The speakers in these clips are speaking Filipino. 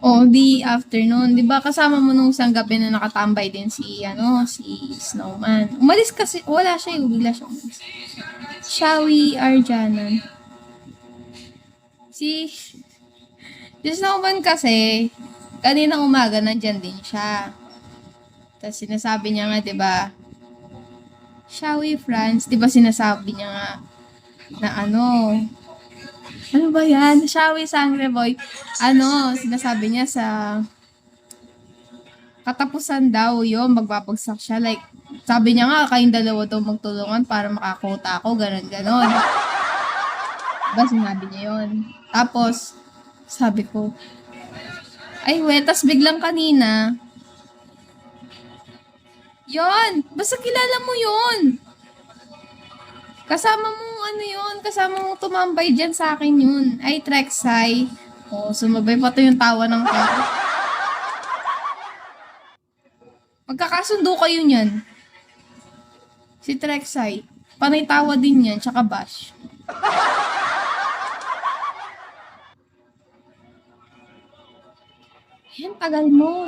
O, di afternoon. Di ba kasama mo nung isang gabi na nakatambay din si Snowman. Umalis kasi, wala siya yung bigla siya umalis. Shawi Arjanan. Si Snowman kasi, kaninang umaga nandyan din siya. Tapos sinasabi niya nga, di ba, Shawi France, di ba sinasabi niya nga, na ano ba yan? Shawi Sangre Boy. Sinasabi niya sa katapusan daw yun, magbabagsak siya. Like, sabi niya nga, kayong dalawa daw magtulungan para makakota ako, ganon. Diba sinabi niya yun? Tapos, sabi ko, ay tas biglang kanina, yon basta kilala mo yun. Kasama mo tumambay dyan sa akin yun. Ay, Trexay. Sumabay pa to yung tawa ng tao. Magkakasundo kayo niyan. Si Trexay. Panay tawa din yan, tsaka Bash. Yan, tagal mo.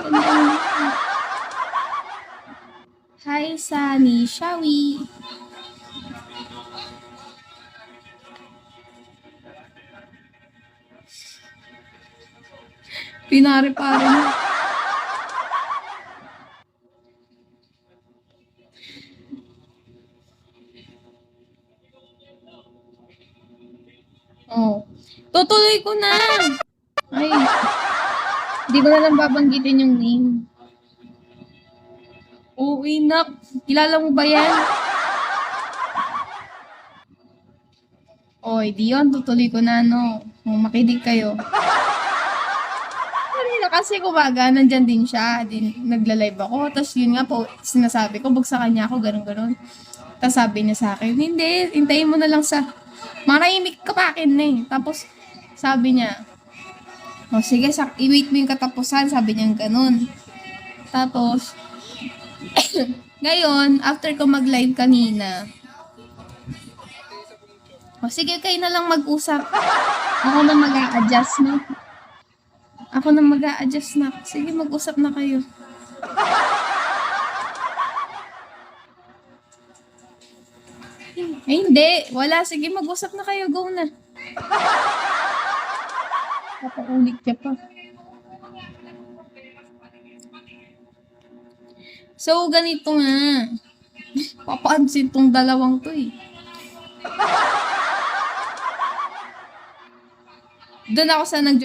Hi, Sunny. Shawi. Pinari-pari mo. Tutuloy ko na. Ay. Hindi ko na lang babanggitin yung name. Inak. Kilala mo ba yan? Di yun. Tutuloy ko na, makinig kayo. Kasi kumaga, nandyan din siya. Nagla-live ako. Tapos yun nga po, sinasabi ko, sa kanya ako, ganun. Tapos sabi niya sa akin, hindi, hintayin mo na lang sa, marahimik ka pa akin na Tapos, sabi niya, sige, i-wait mo yung katapusan, sabi niya ganun. Tapos, ngayon, after ko mag-live kanina, sige, kayo na lang mag-usap. Ako na mag-a-adjust na. Sige, mag-usap na kayo. Hindi. Wala. Sige, mag-usap na kayo. Go na. Papaulit ka pa. So, ganito nga. Papansin tong dalawang to Doon ako sa